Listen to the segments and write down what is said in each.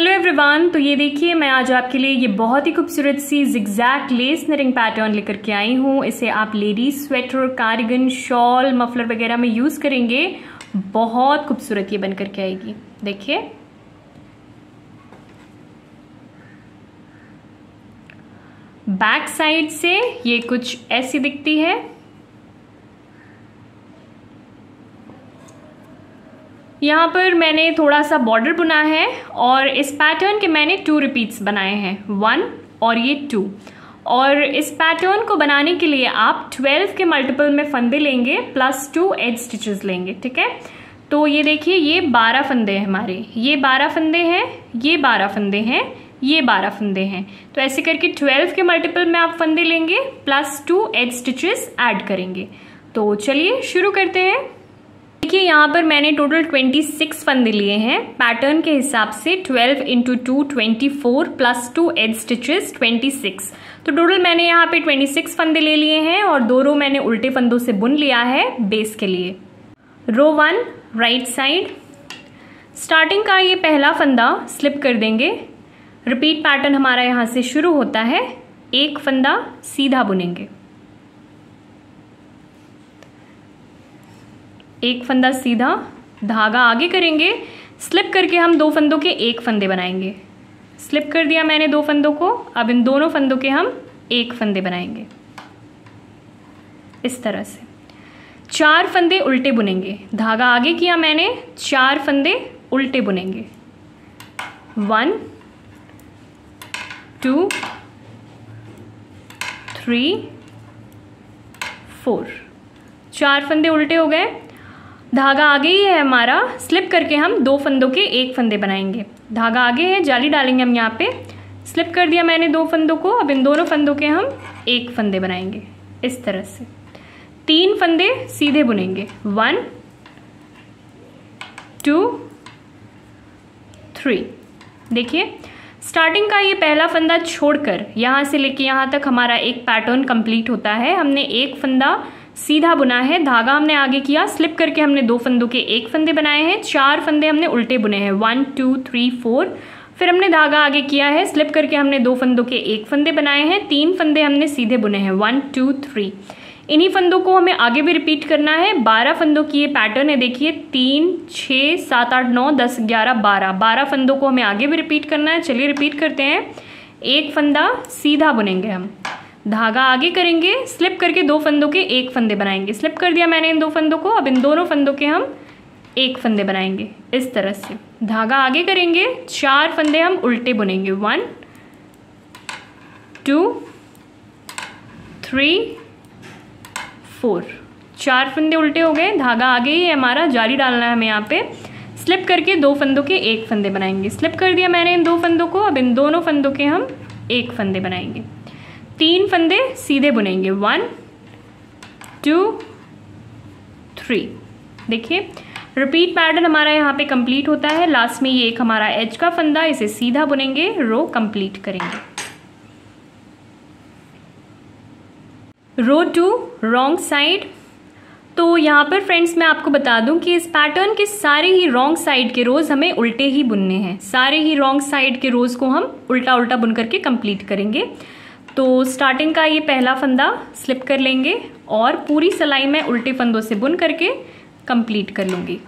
Hello everyone, तो ये देखिए मैं आज आपके लिए ये बहुत ही खूबसूरत सी जिगजैग लेस निटिंग पैटर्न लेकर के आई हूँ। इसे आप ladies sweater, cardigan, shawl, muffler वगैरह में यूज करेंगे। बहुत खूबसूरत ये बन करके आएगी। देखिए बैक साइड से ये कुछ ऐसी दिखती है। यहाँ पर मैंने थोड़ा सा बॉर्डर बुना है और इस पैटर्न के मैंने 2 रिपीट्स बनाए हैं, 1 और ये 2। और इस पैटर्न को बनाने के लिए आप 12 के मल्टीपल में फंदे लेंगे प्लस 2 एज स्टिचेस लेंगे। ठीक है, तो ये देखिए ये 12 फंदे हैं हमारे, ये 12 फंदे हैं, ये 12 फंदे हैं, ये 12 फंदे हैं। तो ऐसे करके 12 के मल्टीपल में आप फंदे लेंगे प्लस 2 एज स्टिचेस ऐड करेंगे। तो चलिए शुरू करते हैं। देखिए यहाँ पर मैंने टोटल 26 फंदे लिए हैं। पैटर्न के हिसाब से 12 इंटू 2 24 प्लस 2 एज स्टिचेस 26। तो टोटल मैंने यहाँ पे 26 फंदे ले लिए हैं और 2 रो मैंने उल्टे फंदों से बुन लिया है बेस के लिए। रो 1 राइट साइड, स्टार्टिंग का ये पहला फंदा स्लिप कर देंगे। रिपीट पैटर्न हमारा यहाँ से शुरू होता है। एक फंदा सीधा बुनेंगे, एक फंदा सीधा, धागा आगे करेंगे, स्लिप करके हम 2 फंदों के एक फंदे बनाएंगे। स्लिप कर दिया मैंने 2 फंदों को, अब इन दोनों फंदों के हम एक फंदे बनाएंगे इस तरह से। 4 फंदे उल्टे बुनेंगे, धागा आगे किया मैंने, 4 फंदे उल्टे बुनेंगे। 1 2 3 4, 4 फंदे उल्टे हो गए। धागा आगे ही है हमारा, स्लिप करके हम 2 फंदों के एक फंदे बनाएंगे। धागा आगे है, जाली डालेंगे हम यहाँ पे। स्लिप कर दिया मैंने 2 फंदों को, अब इन दोनों फंदों के हम एक फंदे बनाएंगे इस तरह से। 3 फंदे सीधे बुनेंगे, 1 2 3। देखिए स्टार्टिंग का ये पहला फंदा छोड़कर यहाँ से लेके यहाँ तक हमारा एक पैटर्न कंप्लीट होता है। हमने एक फंदा सीधा बुना है, धागा हमने आगे किया, स्लिप करके हमने 2 फंदों के एक फंदे बनाए हैं। 4 फंदे हमने उल्टे बुने हैं, 1 2 3 4। फिर हमने धागा आगे किया है, स्लिप करके हमने 2 फंदों के एक फंदे बनाए हैं। 3 फंदे हमने सीधे बुने हैं, 1 2 3। इन्हीं फंदों को हमें आगे भी रिपीट करना है। 12 फंदों की ये पैटर्न है। देखिए 3 6 7 8 9 10 11 12 फंदों को हमें आगे भी रिपीट करना है। चलिए रिपीट करते हैं। एक फंदा सीधा बुनेंगे हम, धागा आगे करेंगे, स्लिप करके 2 फंदों के एक फंदे बनाएंगे। स्लिप कर दिया मैंने इन 2 फंदों को, अब इन दोनों फंदों के हम एक फंदे बनाएंगे इस तरह से। धागा आगे करेंगे, 4 फंदे हम उल्टे बुनेंगे, 1 2 3 4। 4 फंदे उल्टे हो गए, धागा आगे ही है हमारा, जाली डालना है हमें यहाँ पे। स्लिप करके 2 फंदों के एक फंदे बनाएंगे। स्लिप कर दिया मैंने इन 2 फंदों को, अब इन दोनों फंदों के हम एक फंदे बनाएंगे। 3 फंदे सीधे बुनेंगे, 1 2 3। देखिए रिपीट पैटर्न हमारा यहाँ पे कंप्लीट होता है। लास्ट में ये एक हमारा एज का फंदा, इसे सीधा बुनेंगे, रो कंप्लीट करेंगे। रो 2 रॉन्ग साइड। तो यहाँ पर फ्रेंड्स मैं आपको बता दूं कि इस पैटर्न के सारे ही रॉन्ग साइड के रोज हमें उल्टे ही बुनने हैं। सारे ही रॉन्ग साइड के रोज को हम उल्टा उल्टा बुन करके कंप्लीट करेंगे। तो स्टार्टिंग का ये पहला फंदा स्लिप कर लेंगे और पूरी सिलाई में उल्टे फंदों से बुन करके कंप्लीट कर लूँगी।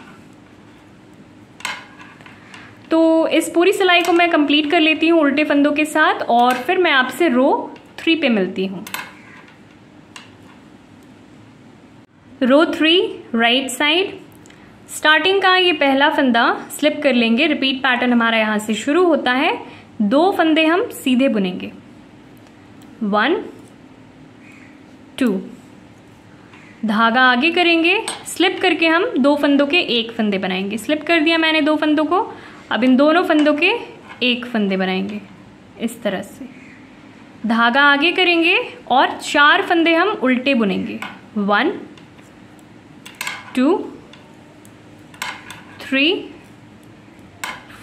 तो इस पूरी सिलाई को मैं कंप्लीट कर लेती हूँ उल्टे फंदों के साथ और फिर मैं आपसे रो 3 पे मिलती हूँ। रो 3 राइट साइड, स्टार्टिंग का ये पहला फंदा स्लिप कर लेंगे। रिपीट पैटर्न हमारा यहाँ से शुरू होता है। 2 फंदे हम सीधे बुनेंगे, 1 2। धागा आगे करेंगे, स्लिप करके हम 2 फंदों के एक फंदे बनाएंगे। स्लिप कर दिया मैंने 2 फंदों को, अब इन दोनों फंदों के एक फंदे बनाएंगे इस तरह से। धागा आगे करेंगे और 4 फंदे हम उल्टे बुनेंगे, 1 2 3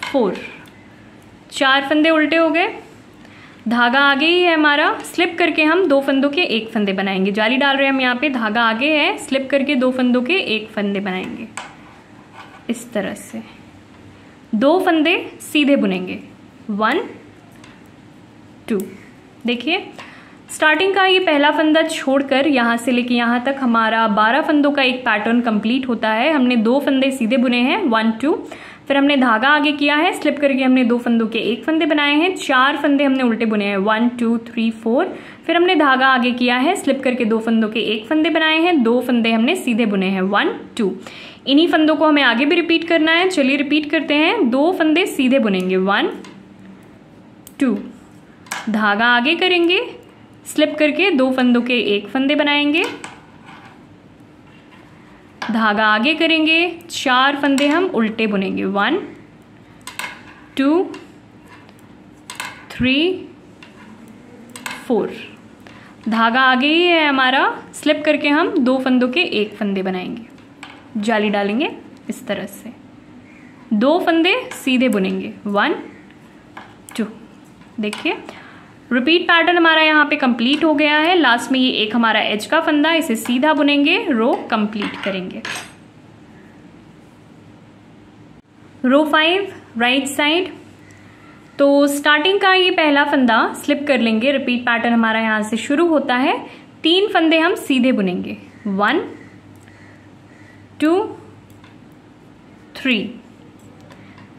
4। 4 फंदे उल्टे हो गए, धागा आगे ही है हमारा, स्लिप करके हम 2 फंदों के एक फंदे बनाएंगे। जाली डाल रहे हैं हम यहाँ पे, धागा आगे है, स्लिप करके 2 फंदों के एक फंदे बनाएंगे इस तरह से। 2 फंदे सीधे बुनेंगे, 1 2। देखिए स्टार्टिंग का ये पहला फंदा छोड़कर यहाँ से लेके यहाँ तक हमारा 12 फंदों का एक पैटर्न कंप्लीट होता है। हमने 2 फंदे सीधे बुने हैं 1 2, फिर हमने धागा आगे किया है, स्लिप करके हमने 2 फंदों के 1 फंदे बनाए हैं, 4 फंदे हमने उल्टे बुने हैं 1 2 3 4, फिर हमने धागा आगे किया है, स्लिप करके 2 फंदों के 1 फंदे बनाए हैं, 2 फंदे हमने सीधे बुने हैं 1 2। इन्हीं फंदों को हमें आगे भी रिपीट करना है। चलिए रिपीट करते हैं। 2 फंदे सीधे बुनेंगे 1 2, धागा आगे करेंगे, स्लिप करके 2 फंदों के 1 फंदे बनाएंगे, धागा आगे करेंगे, 4 फंदे हम उल्टे बुनेंगे 1 2 3 4, धागा आगे ही है हमारा, स्लिप करके हम 2 फंदों के 1 फंदे बनाएंगे, जाली डालेंगे इस तरह से, 2 फंदे सीधे बुनेंगे 1 2। देखिए रिपीट पैटर्न हमारा यहाँ पे कंप्लीट हो गया है। लास्ट में ये एक हमारा एज का फंदा, इसे सीधा बुनेंगे, रो कंप्लीट करेंगे। रो 5 राइट साइड। तो स्टार्टिंग का ये पहला फंदा स्लिप कर लेंगे। रिपीट पैटर्न हमारा यहाँ से शुरू होता है। 3 फंदे हम सीधे बुनेंगे 1 2 3,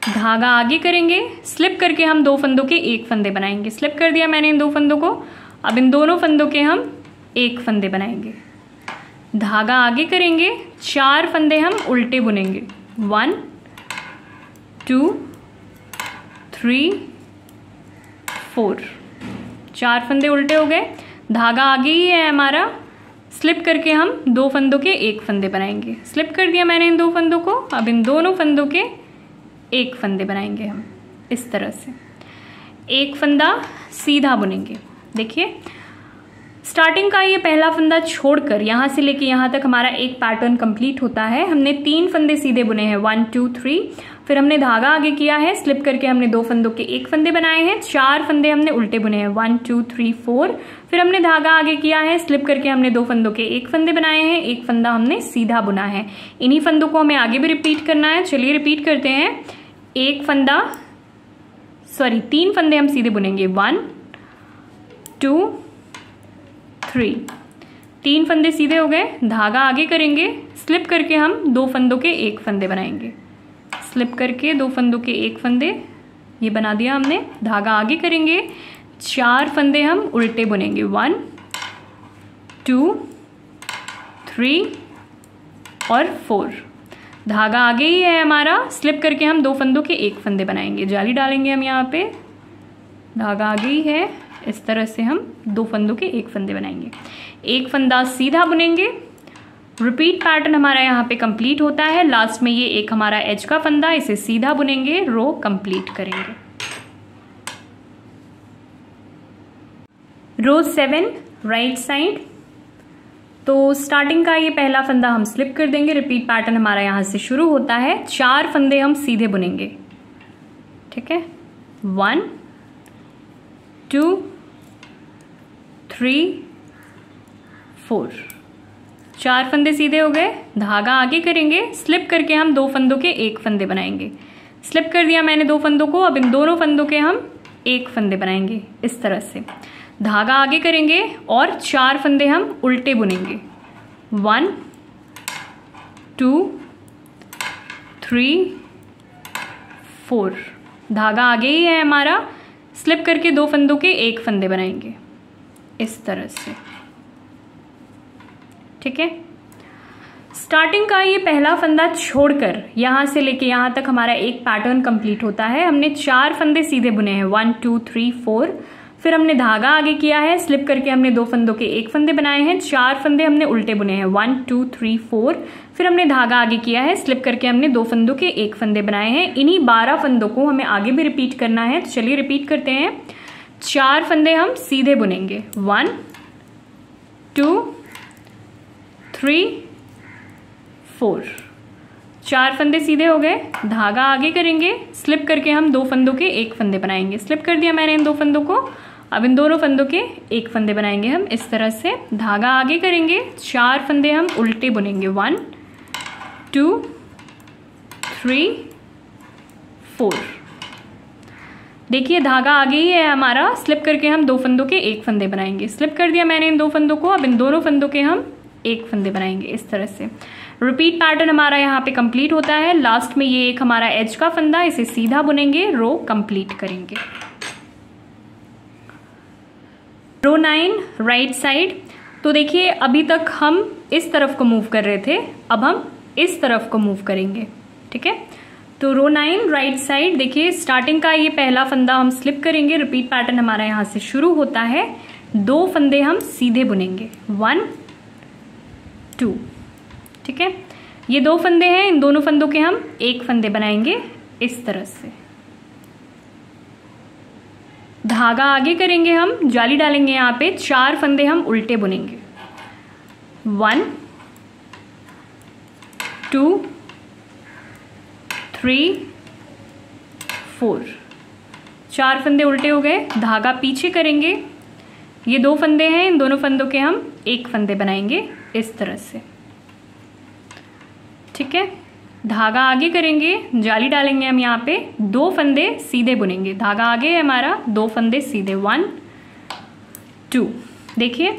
धागा आगे करेंगे, स्लिप करके हम 2 फंदों के 1 फंदे बनाएंगे। स्लिप कर दिया मैंने इन 2 फंदों को। अब इन दोनों फंदों के हम 1 फंदे बनाएंगे, धागा आगे करेंगे, 4 फंदे हम उल्टे बुनेंगे 1 2 3 4, 4 फंदे उल्टे हो गए, धागा आगे ही है हमारा, स्लिप करके हम 2 फंदों के 1 फंदे बनाएंगे। स्लिप कर दिया मैंने इन 2 फंदों को। अब इन दोनों फंदों के 1 फंदे बनाएंगे हम इस तरह से, 1 फंदा सीधा बुनेंगे। देखिए स्टार्टिंग का ये पहला फंदा छोड़कर यहाँ से लेके यहाँ तक हमारा एक पैटर्न कंप्लीट होता है। हमने 3 फंदे सीधे बुने हैं 1 2 3, फिर हमने धागा आगे किया है, स्लिप करके हमने 2 फंदों के 1 फंदे बनाए हैं, 4 फंदे हमने उल्टे बुने हैं 1 2 3 4, फिर हमने धागा आगे किया है, स्लिप करके हमने 2 फंदों के 1 फंदे बनाए हैं, 1 फंदा हमने सीधा बुना है। इन्हीं फंदों को हमें आगे भी रिपीट करना है। चलिए रिपीट करते हैं। 3 फंदे हम सीधे बुनेंगे 1 2 3, 3 फंदे सीधे हो गए, धागा आगे करेंगे, स्लिप करके हम 2 फंदों के 1 फंदे बनाएंगे। स्लिप करके 2 फंदों के 1 फंदे ये बना दिया हमने, धागा आगे करेंगे, 4 फंदे हम उल्टे बुनेंगे 1 2 3 और 4, धागा आगे ही है हमारा, स्लिप करके हम 2 फंदों के 1 फंदे बनाएंगे। जाली डालेंगे हम यहाँ पे, धागा आगे ही है, इस तरह से हम 2 फंदों के 1 फंदे बनाएंगे, 1 फंदा सीधा बुनेंगे। रिपीट पैटर्न हमारा यहाँ पे कंप्लीट होता है। लास्ट में ये एक हमारा एज का फंदा, इसे सीधा बुनेंगे, रो कंप्लीट करेंगे। रो 7 राइट साइड। तो स्टार्टिंग का ये पहला फंदा हम स्लिप कर देंगे। रिपीट पैटर्न हमारा यहाँ से शुरू होता है। 4 फंदे हम सीधे बुनेंगे, ठीक है, 1 2 3 4, 4 फंदे सीधे हो गए, धागा आगे करेंगे, स्लिप करके हम 2 फंदों के 1 फंदे बनाएंगे। स्लिप कर दिया मैंने 2 फंदों को। अब इन दोनों फंदों के हम 1 फंदे बनाएंगे इस तरह से, धागा आगे करेंगे और 4 फंदे हम उल्टे बुनेंगे 1 2 3 4, धागा आगे ही है हमारा, स्लिप करके 2 फंदों के 1 फंदे बनाएंगे इस तरह से, ठीक है। स्टार्टिंग का ये पहला फंदा छोड़कर यहाँ से लेके यहाँ तक हमारा एक पैटर्न कंप्लीट होता है। हमने 4 फंदे सीधे बुने हैं 1 2 3 4, फिर हमने धागा आगे किया है, स्लिप करके हमने 2 फंदों के 1 फंदे बनाए हैं, 4 फंदे हमने उल्टे बुने हैं 1 2 3 4, फिर हमने धागा आगे किया है, स्लिप करके हमने 2 फंदों के 1 फंदे बनाए हैं। इन्हीं 12 फंदों को हमें आगे भी रिपीट करना है। तो चलिए रिपीट करते हैं। 4 फंदे हम सीधे बुनेंगे 1 2 3 4, 4 फंदे सीधे हो गए, धागा आगे करेंगे, स्लिप करके हम 2 फंदों के 1 फंदे बनाएंगे। स्लिप कर दिया मैंने इन 2 फंदों को। अब इन दोनों फंदों के 1 फंदे बनाएंगे हम इस तरह से, धागा आगे करेंगे, 4 फंदे हम उल्टे बुनेंगे 1 2 3 4, देखिए धागा आगे ही है हमारा, स्लिप करके हम 2 फंदों के 1 फंदे बनाएंगे। स्लिप कर दिया मैंने इन 2 फंदों को, अब इन दोनों फंदों के हम 1 फंदे बनाएंगे इस तरह से। रिपीट पैटर्न हमारा यहाँ पे कंप्लीट होता है। लास्ट में ये एक हमारा एज का फंदा, इसे सीधा बुनेंगे, रो कंप्लीट करेंगे। रो 9 राइट साइड। तो देखिए अभी तक हम इस तरफ को मूव कर रहे थे, अब हम इस तरफ को मूव करेंगे, ठीक है। तो रो 9 राइट साइड, देखिए स्टार्टिंग का ये पहला फंदा हम स्लिप करेंगे। रिपीट पैटर्न हमारा यहाँ से शुरू होता है। 2 फंदे हम सीधे बुनेंगे, 1 2, ठीक है। ये 2 फंदे हैं, इन दोनों फंदों के हम 1 फंदे बनाएंगे इस तरह से। धागा आगे करेंगे, हम जाली डालेंगे यहाँ पे, 4 फंदे हम उल्टे बुनेंगे, 1 2 3 4, 4 फंदे उल्टे हो गए। धागा पीछे करेंगे, ये 2 फंदे हैं, इन दोनों फंदों के हम 1 फंदे बनाएंगे इस तरह से, ठीक है। धागा आगे करेंगे, जाली डालेंगे हम यहाँ पे, 2 फंदे सीधे बुनेंगे। धागा आगे है हमारा, 2 फंदे सीधे, 1 2। देखिए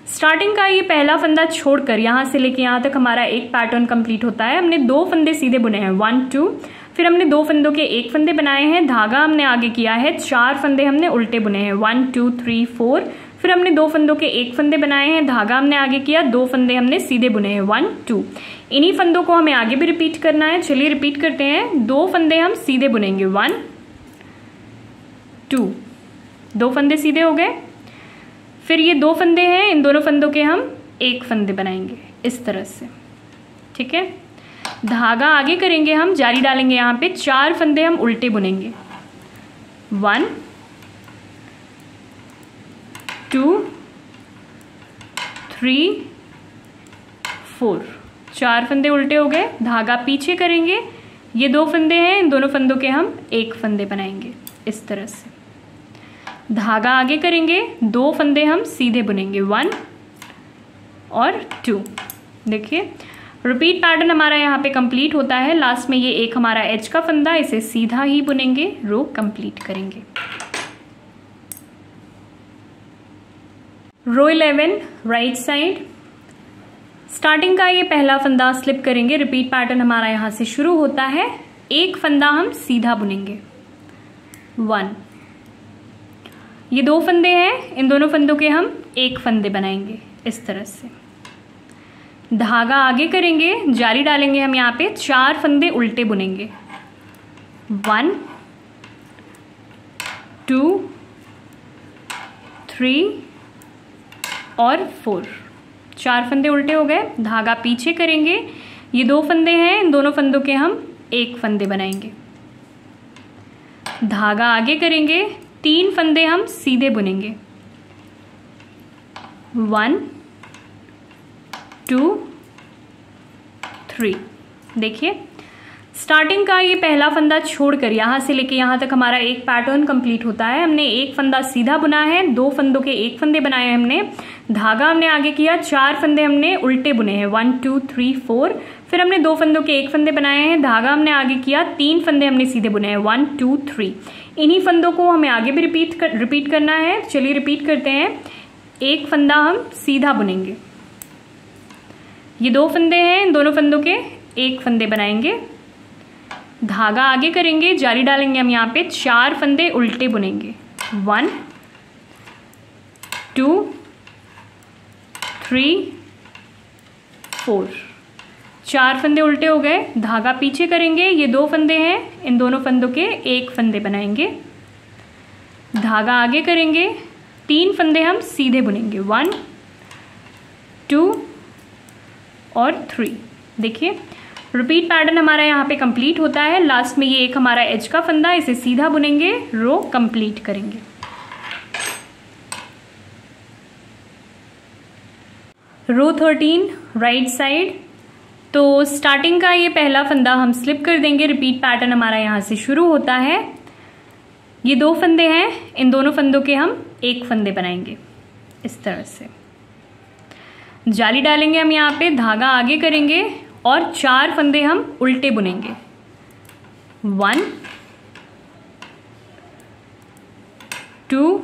स्टार्टिंग का ये पहला फंदा छोड़कर यहाँ से लेके यहाँ तक हमारा एक पैटर्न कंप्लीट होता है। हमने 2 फंदे सीधे बुने हैं, 1 2, फिर हमने 2 फंदों के 1 फंदे बनाए हैं। धागा हमने आगे किया है, 4 फंदे हमने उल्टे बुने हैं, 1 2 3 4, फिर हमने 2 फंदों के 1 फंदे बनाए हैं। धागा हमने आगे किया, 2 फंदे हमने सीधे बुने हैं, 1 2। इन्हीं फंदों को हमें आगे भी रिपीट करना है। चलिए रिपीट करते हैं। 2 फंदे हम सीधे बुनेंगे, 1 2, 2 फंदे सीधे हो गए। फिर ये 2 फंदे हैं, इन दोनों फंदों के हम 1 फंदे बनाएंगे इस तरह से, ठीक है। धागा आगे करेंगे, हम जाली डालेंगे यहाँ पे, 4 फंदे हम उल्टे बुनेंगे, 1 2 3 4, 4 फंदे उल्टे हो गए। धागा पीछे करेंगे, ये 2 फंदे हैं, इन दोनों फंदों के हम 1 फंदे बनाएंगे इस तरह से। धागा आगे करेंगे, 2 फंदे हम सीधे बुनेंगे, 1 और 2। देखिए रिपीट पैटर्न हमारा यहाँ पे कंप्लीट होता है। लास्ट में ये एक हमारा एज का फंदा, इसे सीधा ही बुनेंगे, रो कंप्लीट करेंगे। रो 11 राइट साइड। स्टार्टिंग का ये पहला फंदा स्लिप करेंगे। रिपीट पैटर्न हमारा यहाँ से शुरू होता है। एक फंदा हम सीधा बुनेंगे, 1। ये 2 फंदे हैं, इन दोनों फंदों के हम 1 फंदे बनाएंगे इस तरह से। धागा आगे करेंगे, जाली डालेंगे हम यहाँ पे, 4 फंदे उल्टे बुनेंगे, 1 2 3 और 4, 4 फंदे उल्टे हो गए। धागा पीछे करेंगे, ये 2 फंदे हैं, इन दोनों फंदों के हम 1 फंदे बनाएंगे। धागा आगे करेंगे, 3 फंदे हम सीधे बुनेंगे, 1 2 3। देखिए स्टार्टिंग का ये पहला फंदा छोड़कर यहाँ से लेके यहाँ तक हमारा एक पैटर्न कंप्लीट होता है। हमने 1 फंदा सीधा बुना है, 2 फंदों के 1 फंदे बनाए हैं हमने। धागा हमने आगे किया, 4 फंदे हमने उल्टे बुने हैं, 1 2 3 4। फिर हमने 2 फंदों के 1 फंदे बनाए हैं। धागा हमने आगे किया, 3 फंदे हमने सीधे बुने हैं, 1 2 3। इन्हीं फंदों को हमें आगे भी रिपीट करना है। चलिए रिपीट करते हैं। एक फंदा हम सीधा बुनेंगे, ये 2 फंदे हैं, इन दोनों फंदों के 1 फंदे बनाएंगे। धागा आगे करेंगे, जाली डालेंगे हम यहाँ पे, 4 फंदे उल्टे बुनेंगे, 1 2 3 4, 4 फंदे उल्टे हो गए। धागा पीछे करेंगे, ये 2 फंदे हैं, इन दोनों फंदों के 1 फंदे बनाएंगे। धागा आगे करेंगे, 3 फंदे हम सीधे बुनेंगे, 1 2 और 3। देखिए रिपीट पैटर्न हमारा यहाँ पे कंप्लीट होता है। लास्ट में ये एक हमारा एज का फंदा, इसे सीधा बुनेंगे, रो कंप्लीट करेंगे। रो 13 राइट साइड। तो स्टार्टिंग का ये पहला फंदा हम स्लिप कर देंगे। रिपीट पैटर्न हमारा यहाँ से शुरू होता है। ये 2 फंदे हैं, इन दोनों फंदों के हम 1 फंदे बनाएंगे इस तरह से। जाली डालेंगे हम यहाँ पे, धागा आगे करेंगे और 4 फंदे हम उल्टे बुनेंगे, 1 2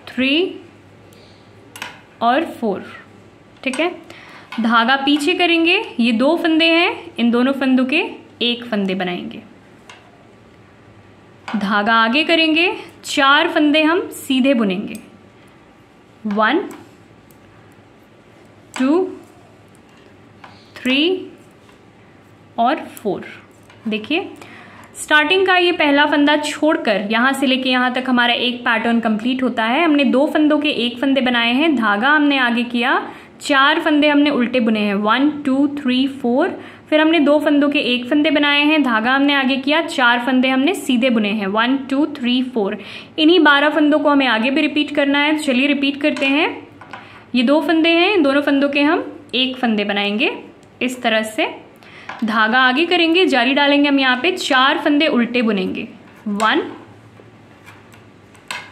3 और 4। ठीक है, धागा पीछे करेंगे, ये 2 फंदे हैं, इन दोनों फंदों के 1 फंदे बनाएंगे। धागा आगे करेंगे, 4 फंदे हम सीधे बुनेंगे। 1 2 3 और 4। देखिए स्टार्टिंग का ये पहला फंदा छोड़कर यहाँ से लेके यहाँ तक हमारा एक पैटर्न कंप्लीट होता है। हमने 2 फंदों के 1 फंदे बनाए हैं, धागा हमने आगे किया, 4 फंदे हमने उल्टे बुने हैं, 1 2 3 4। फिर हमने 2 फंदों के 1 फंदे बनाए हैं, धागा हमने आगे किया, 4 फंदे हमने सीधे बुने हैं, 1 2 3 4। इन्हीं 12 फंदों को हमें आगे भी रिपीट करना है। चलिए रिपीट करते हैं। ये 2 फंदे हैं, इन दोनों फंदों के हम 1 फंदे बनाएंगे इस तरह से। धागा आगे करेंगे, जाली डालेंगे हम यहाँ पे, 4 फंदे उल्टे बुनेंगे, 1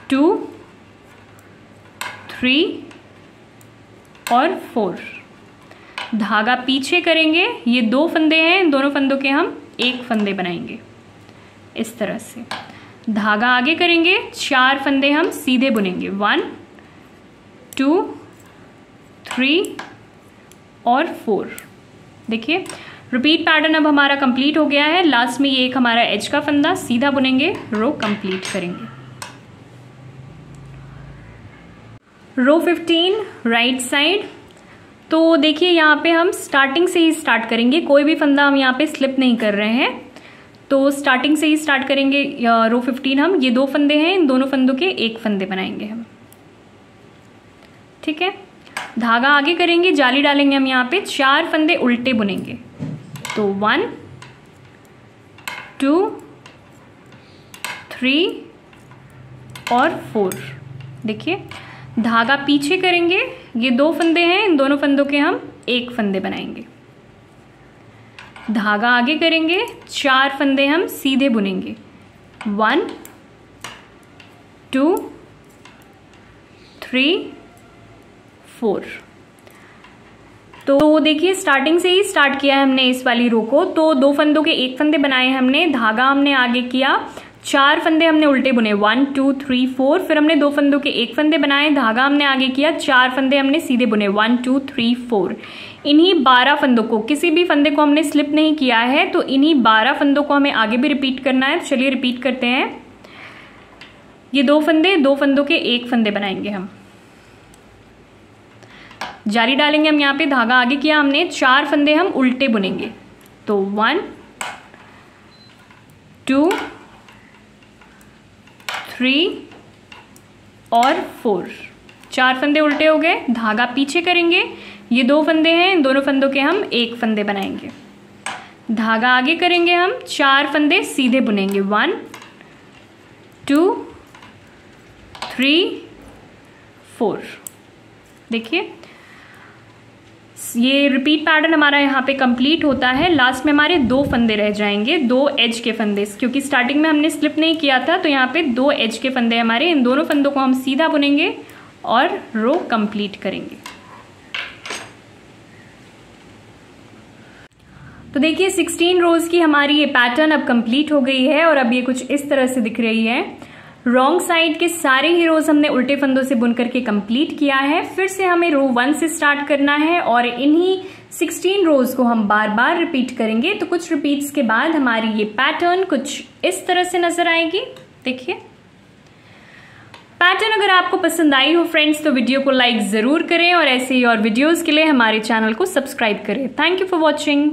2 3 और 4। धागा पीछे करेंगे, ये 2 फंदे हैं, इन दोनों फंदों के हम 1 फंदे बनाएंगे इस तरह से। धागा आगे करेंगे, 4 फंदे हम सीधे बुनेंगे, 1 2 3 और 4। देखिए रिपीट पैटर्न अब हमारा कंप्लीट हो गया है। लास्ट में ये एक हमारा एज का फंदा सीधा बुनेंगे, रो कंप्लीट करेंगे। रो 15 राइट साइड। तो देखिए यहाँ पे हम स्टार्टिंग से ही स्टार्ट करेंगे, कोई भी फंदा हम यहाँ पे स्लिप नहीं कर रहे हैं, तो स्टार्टिंग से ही स्टार्ट करेंगे। रो 15 हम, ये 2 फंदे हैं, इन दोनों फंदों के 1 फंदे बनाएंगे हम। ठीक है, धागा आगे करेंगे, जाली डालेंगे हम यहाँ पे, 4 फंदे उल्टे बुनेंगे, तो 1 2 3 और 4। देखिए धागा पीछे करेंगे, ये 2 फंदे हैं, इन दोनों फंदों के हम 1 फंदे बनाएंगे। धागा आगे करेंगे, 4 फंदे हम सीधे बुनेंगे, 1 2 3 4। तो देखिए स्टार्टिंग से ही स्टार्ट किया है हमने इस वाली रो को। तो 2 फंदों के 1 फंदे बनाए हमने, धागा हमने आगे किया, 4 फंदे हमने उल्टे बुने, 1 2 3 4। फिर हमने 2 फंदों के 1 फंदे बनाए, धागा हमने आगे किया, 4 फंदे हमने सीधे बुने, 1 2 3 4। इन्हीं 12 फंदों को, किसी भी फंदे को हमने स्लिप नहीं किया है, तो इन्हीं 12 फंदों को हमें आगे भी रिपीट करना है। चलिए रिपीट करते हैं। ये 2 फंदे, 2 फंदों के 1 फंदे बनाएंगे हम। जाली डालेंगे हम यहाँ पे, धागा आगे किया हमने, 4 फंदे हम उल्टे बुनेंगे, तो 1 2 3 और 4। 4 फंदे उल्टे हो गए, धागा पीछे करेंगे, ये 2 फंदे हैं, इन दोनों फंदों के हम 1 फंदे बनाएंगे। धागा आगे करेंगे हम, 4 फंदे सीधे बुनेंगे, 1 2 3 4। देखिए ये रिपीट पैटर्न हमारा यहाँ पे कंप्लीट होता है। लास्ट में हमारे 2 फंदे रह जाएंगे, 2 एज के फंदे, क्योंकि स्टार्टिंग में हमने स्लिप नहीं किया था, तो यहाँ पे 2 एज के फंदे हमारे, इन दोनों फंदों को हम सीधा बुनेंगे और रो कंप्लीट करेंगे। तो देखिए 16 रोज की हमारी ये पैटर्न अब कंप्लीट हो गई है और अब ये कुछ इस तरह से दिख रही है। रॉन्ग साइड के सारे ही रोज हमने उल्टे फंदों से बुन करके कंप्लीट किया है। फिर से हमें रो 1 से स्टार्ट करना है और इन्हीं 16 रोज को हम बार बार रिपीट करेंगे। तो कुछ रिपीट्स के बाद हमारी ये पैटर्न कुछ इस तरह से नजर आएगी। देखिए पैटर्न अगर आपको पसंद आई हो फ्रेंड्स, तो वीडियो को लाइक जरूर करें और ऐसे ही और वीडियोस के लिए हमारे चैनल को सब्सक्राइब करें। Thank you for watching.